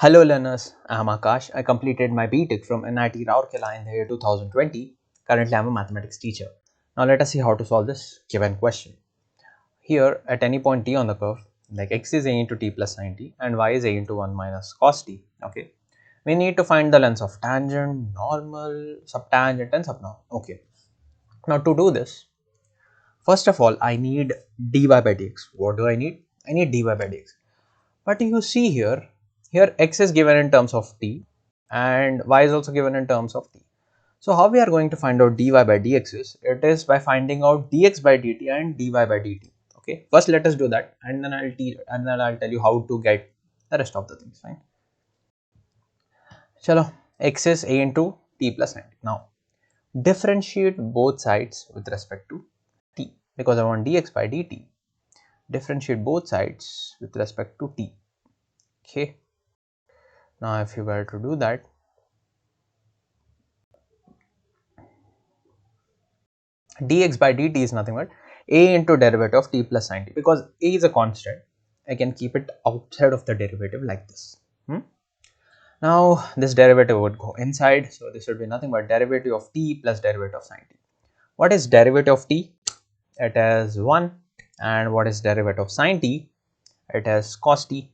Hello learners, I am Akash. I completed my BTech from NIT Rourkela in the year 2020. Currently I am a mathematics teacher. Now let us see how to solve this given question. Here at any point t on the curve, like x is a into t plus sine t and y is a into 1 minus cos t. Okay, we need to find the lengths of tangent, normal, subtangent and subnormal. Okay, now to do this, first of all I need dy by dx. What do I need? I need dy by dx. But you see here x is given in terms of t and y is also given in terms of t. So how we are going to find out dy by dx is, it is by finding out dx by dt and dy by dt. Okay, first let us do that and then I'll tell you how to get the rest of the things. Fine. Chalo, x is a into t plus 90. Now differentiate both sides with respect to t because I want dx by dt. Differentiate both sides with respect to t. Okay. Now if you were to do that, dx by dt is nothing but a into derivative of t plus sine t, because a is a constant. I can keep it outside of the derivative like this. Now this derivative would go inside, so this would be nothing but derivative of t plus derivative of sine t. What is derivative of t? It is 1. And what is derivative of sine t? It is cos t.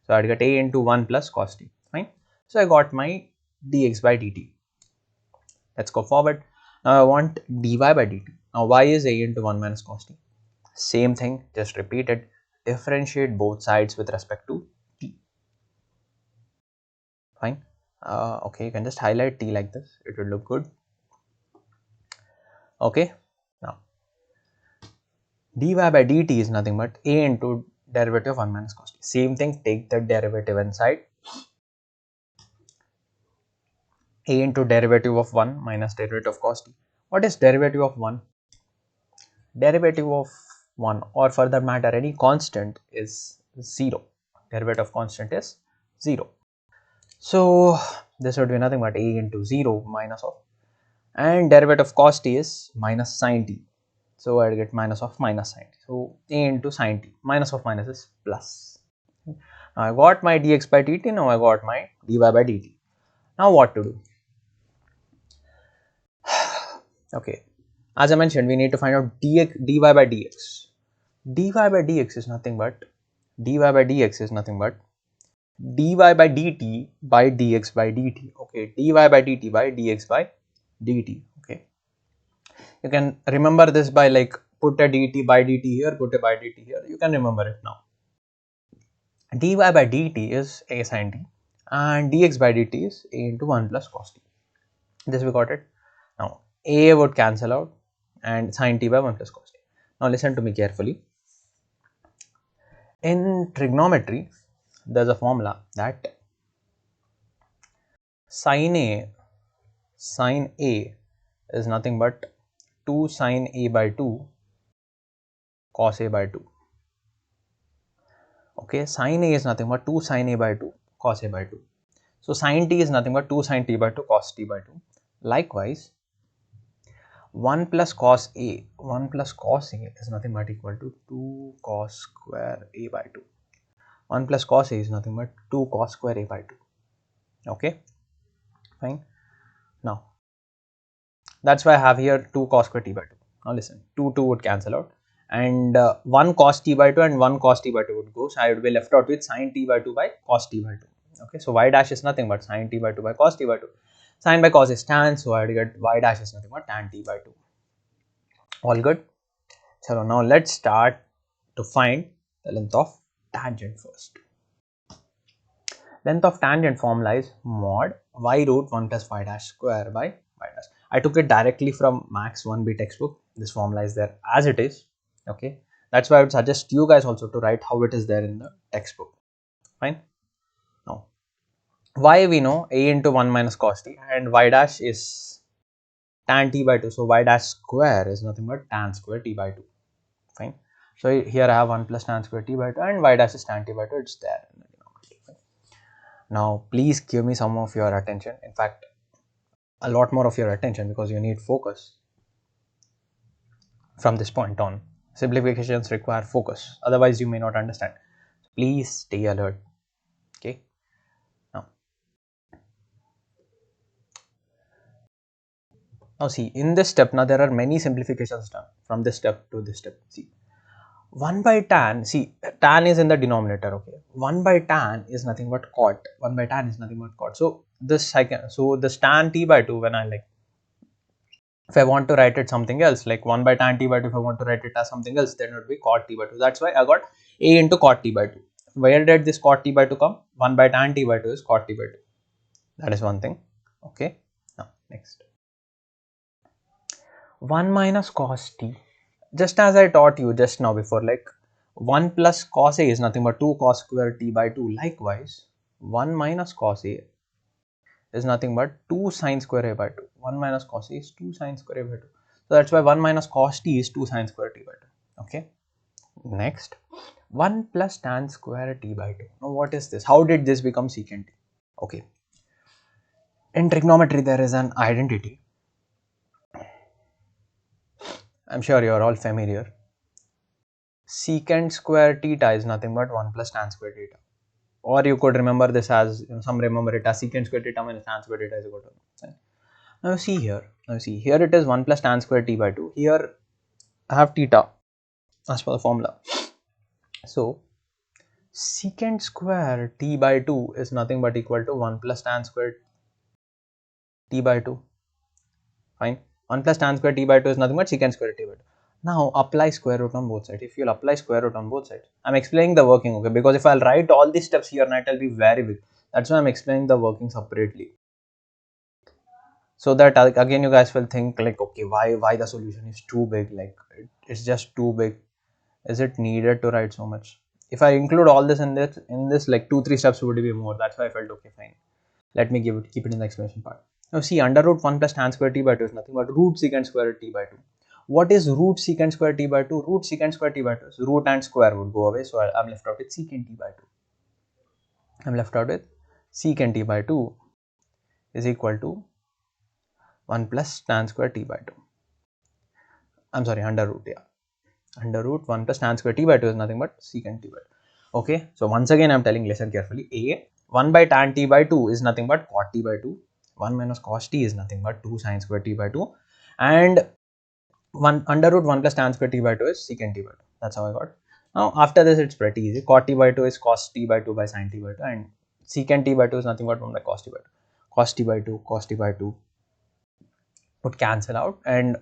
So I get a into 1 plus cos t. Fine. So I got my dx by dt. Let's go forward. Now I want dy by dt. Now y is a into 1 minus cos t. Same thing, just repeat it. Differentiate both sides with respect to t. Fine. Okay, you can just highlight t like this. It will look good. Okay. Now dy by dt is nothing but a into derivative of 1 minus cos t. Same thing, take the derivative inside. A into derivative of 1 minus derivative of cos t. What is derivative of 1? Derivative of 1, or for that matter any constant, is 0. Derivative of constant is 0. So this would be nothing but a into 0 minus of, and derivative of cos t is minus sine t. So I get minus of minus sine t. So a into sine t, minus of minus is plus. Now I got my dx by dt, now I got my dy by dt. Now what to do? Okay, as I mentioned, we need to find out dy by dx. Dy by dx is nothing but dy by dx is nothing but dy by dt by dx by dt. Okay, dy by dt by dx by dt. Okay, you can remember this by like put a dt by dt here, put a by dt here. You can remember it now. Dy by dt is a sin t and dx by dt is a into 1 plus cos t. This we got it. Now a would cancel out and sin t by 1 plus cos t. Now listen to me carefully. In trigonometry, there's a formula that sin a is nothing but 2 sin a by 2 cos a by 2. Okay, sin a is nothing but 2 sin a by 2 cos a by 2. So sin t is nothing but 2 sin t by 2 cos t by 2. Likewise, 1 plus cos a is nothing but equal to 2 cos square a by 2. 1 plus cos a is nothing but 2 cos square a by 2. Okay, fine. Now that's why I have here 2 cos square t by 2. Now listen, 2 would cancel out and 1 cos t by 2 and 1 cos t by 2 would go. So I would be left out with sin t by 2 by cos t by 2. Okay, so y dash is nothing but sin t by 2 by cos t by 2. Sin by cos is tan, so I would get y dash is nothing but tan t by 2. All good. So now let's start to find the length of tangent first. Length of tangent formula is mod y root 1 plus y dash square by y dash. I took it directly from Max 1B textbook. This formula is there as it is. Okay, that's why I would suggest you guys also to write how it is there in the textbook. Fine. Now y we know a into 1 minus cos t and y dash is tan t by 2. So y dash square is nothing but tan square t by 2. Fine. So here I have 1 plus tan square t by 2 and y dash is tan t by 2. It's there. Now please give me some of your attention. In fact, a lot more of your attention, because you need focus from this point on. Simplifications require focus, otherwise you may not understand. Please stay alert. Okay, Now see, in this step, now there are many simplifications done from this step to this step. See, 1 by tan, see, tan is in the denominator, okay. 1 by tan is nothing but cot. 1 by tan is nothing but cot. So this I can, so this tan t by 2, when I like, if I want to write it something else, like 1 by tan t by 2, if I want to write it as something else, then it would be cot t by 2. That's why I got a into cot t by 2. Where did this cot t by 2 come? 1 by tan t by 2 is cot t by 2. That is one thing. Okay. Now, next. 1 minus cos t. Just as I taught you just now before, like 1 plus cos a is nothing but 2 cos square t by 2. Likewise, 1 minus cos a is nothing but 2 sine square a by 2. 1 minus cos a is 2 sine square a by 2. So that's why 1 minus cos t is 2 sine square t by 2. Okay. Next, 1 plus tan square t by 2. Now what is this? How did this become secant t? Okay. In trigonometry, there is an identity. I'm sure you are all familiar. Secant square theta is nothing but 1 plus tan square theta. Or you could remember this as, some remember it as secant square theta minus tan square theta is equal to. Now see here. Here it is 1 plus tan square t by 2. Here I have theta as per the formula. So secant square t by 2 is nothing but equal to 1 plus tan square t by 2. Fine. 1 plus tan square t by 2 is nothing but secant square t by 2. Now apply square root on both sides. If you'll apply square root on both sides, I'm explaining the working, okay? Because if I'll write all these steps here, it will be very big. That's why I'm explaining the working separately. So that again you guys will think like, okay, why the solution is too big? Like it's just too big. Is it needed to write so much? If I include all this in this like 2-3 steps would be more. That's why I felt okay, fine. Let me keep it in the explanation part. Now see, under root 1 plus tan square t by 2 is nothing but root secant square t by 2. What is root secant square t by 2? Root secant square t by 2 is root and square would go away. So I'm left out with secant t by 2. I'm left out with secant t by 2 is equal to 1 plus tan square t by 2. I'm sorry, under root, yeah. Under root 1 plus tan square t by 2 is nothing but secant t by 2. Okay, so once again I'm telling, listen carefully. 1 by tan t by 2 is nothing but cot t by 2. 1 minus cos t is nothing but 2 sine square t by 2. And 1 under root 1 plus tan square t by 2 is secant t by 2. That's how I got. Now after this it's pretty easy. Cot t by 2 is cos t by 2 by sin t by 2, and secant t by 2 is nothing but 1 by cos t by 2. Cos t by 2, cos t by 2 would cancel out, and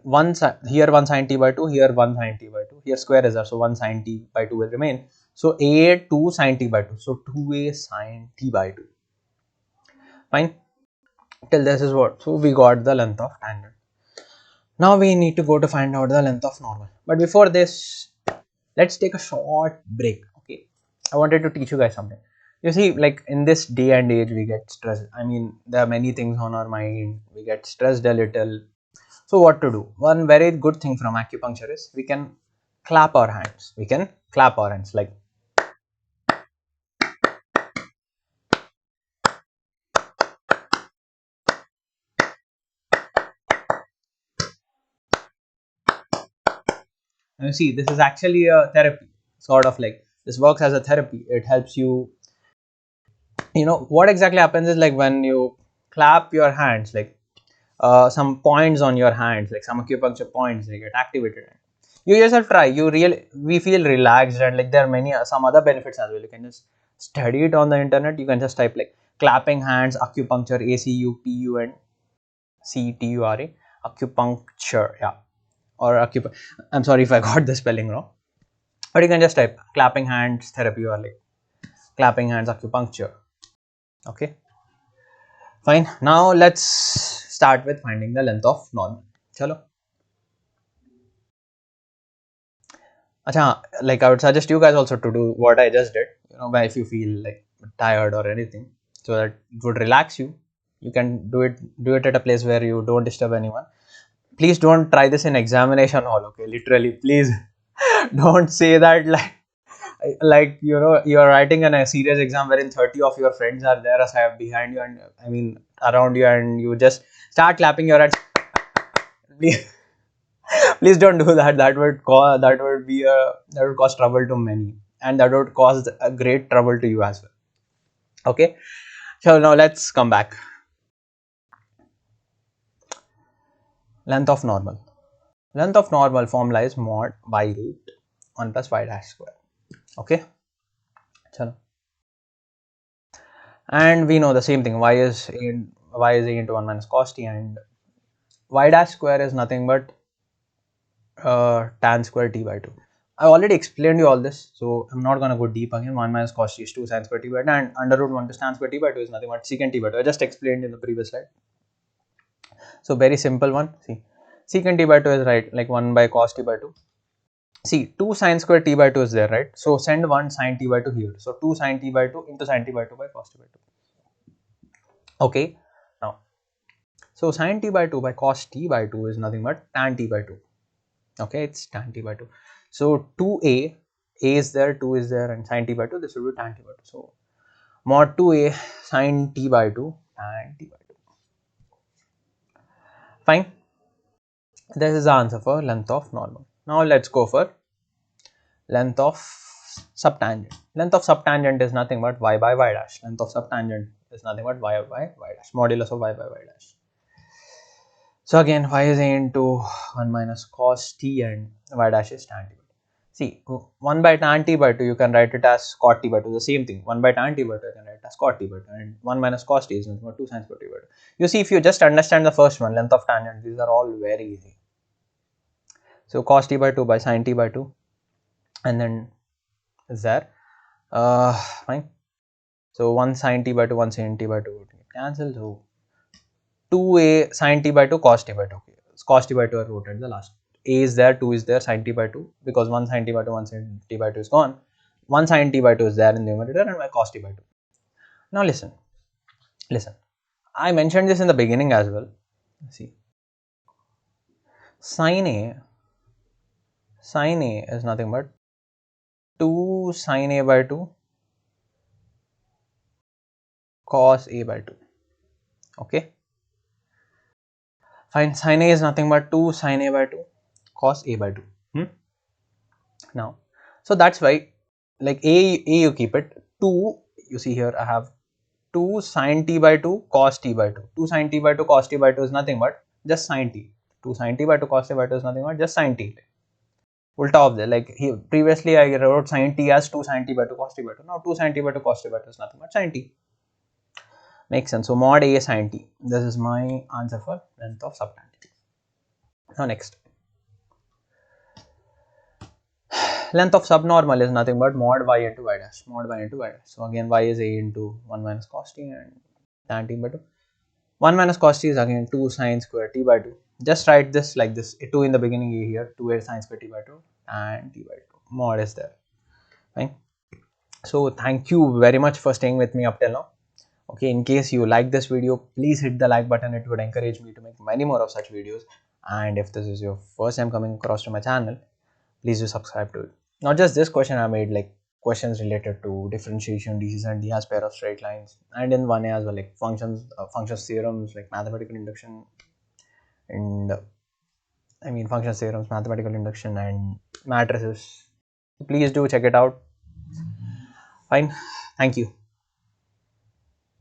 here 1 sin t by 2, here 1 sin t by 2, here square is there, so 1 sin t by 2 will remain. So a 2 sin t by 2, so 2a sin t by 2. Fine. Till this is what? So we got the length of tangent. Now we need to go to find out the length of normal. But before this, let's take a short break. Okay, I wanted to teach you guys something. You see, like in this day and age, we get stressed. I mean, there are many things on our mind. We get stressed a little. So what to do? One very good thing from acupuncture is we can clap our hands. We can clap our hands like. You see, this is actually a therapy, sort of like this works as a therapy. It helps you. You know what exactly happens is like when you clap your hands, like some points on your hands, like some acupuncture points, they get activated. You yourself try. We feel relaxed, and like there are many some other benefits as well. You can just study it on the internet. You can just type like clapping hands acupuncture, ACUPUNCTURA acupuncture, yeah, or I'm sorry if I got the spelling wrong, but you can just type clapping hands therapy or like clapping hands acupuncture. Okay, fine. Now let's start with finding the length of normal. Chalo. Acha, like I would suggest you guys also to do what I just did. You know, if you feel like tired or anything, so that it would relax you. You can do it at a place where you don't disturb anyone. Please don't try this in examination hall. Okay, literally, please don't say that like you know you are writing in a serious exam wherein 30 of your friends are there behind you, and I mean around you, and you just start clapping your hands. Please don't do that. That would cause trouble to many, and that would cause a great trouble to you as well. Okay, so now let's come back. length of normal. Length of normal formula is mod y root 1 plus y dash square. Okay. Chalo. And we know the same thing, y is a into 1 minus cos t, and y dash square is nothing but tan square t by 2. I already explained you all this, so I'm not going to go deep again. 1 minus cos t is 2 sin square t by 2, and under root 1 to tan square t by 2 is nothing but secant t by 2. I just explained in the previous slide. So very simple one. See, secant t by 2 is right, like 1 by cos t by 2. See, 2 sin square t by 2 is there, right? So send 1 sin t by 2 here. So 2 sin t by 2 into sin t by 2 by cos t by 2. Okay. Now, so sin t by 2 by cos t by 2 is nothing but tan t by 2. Okay, it's tan t by 2. So 2a, a is there, 2 is there, and sin t by 2, this will be tan t by 2. So mod 2a sin t by 2 tan t by 2. Fine. This is the answer for length of normal. Now let's go for length of subtangent. Length of subtangent is nothing but y by y dash. Length of subtangent is nothing but y by y dash, modulus of y by y dash. So again, y is a into 1 minus cos t and y dash is tan t by 2. See, 1 by tan t by 2 you can write it as cot t by 2, the same thing. 1 by tan t by 2 you can write it as cot t by 2, and 1 minus cos t is nothing but 2 sin square t by 2. You see, if you just understand the first one, length of tangent, these are all very easy. So cos t by 2 by sin t by 2, and then is there fine. So 1 sin t by 2, 1 sin t by 2 would cancel. So 2a sin t by 2 cos t by 2. Okay. Cos t by 2 are wrote at the last. A is there, 2 is there, sin t by 2, because 1 sin t by 2, 1 sin t by 2 is gone. 1 sin t by 2 is there in the numerator, and my cos t by 2. Now listen. I mentioned this in the beginning as well. See, sin a is nothing but 2 sin a by 2 cos a by 2. Okay. Fine, sin a is nothing but 2 sin a by 2 cos a by 2. Now, so that's why, like a you keep it, 2, you see here I have 2 sin t by 2 cos t by 2. 2 sin t by 2 cos t by 2 is nothing but just sin t. 2 sin t by 2 cos t by 2 is nothing but just sin t. Ulta of that, like here previously I wrote sin t as 2 sin t by 2 cos t by 2. Now 2 sin t by 2 cos t by 2 is nothing but sin t. Makes sense. So mod a sin t. This is my answer for length of subtangent. Now next. Length of subnormal is nothing but mod y into y dash. Mod y into y dash. So again, y is a into 1 minus cos t and tan t by 2. 1 minus cos t is again 2 sin square t by 2. Just write this like this. 2 in the beginning here. 2 sin square t by 2 and t by 2. Mod is there. Fine. So thank you very much for staying with me up till now. Okay, in case you like this video, please hit the like button. It would encourage me to make many more of such videos. And if this is your first time coming across to my channel, please do subscribe to it. Not just this question, I made like questions related to differentiation, d and d has pair of straight lines, and in 1A as well, like functions theorems, like mathematical induction, and functions theorems, mathematical induction, and matrices. Please do check it out. Fine, thank you.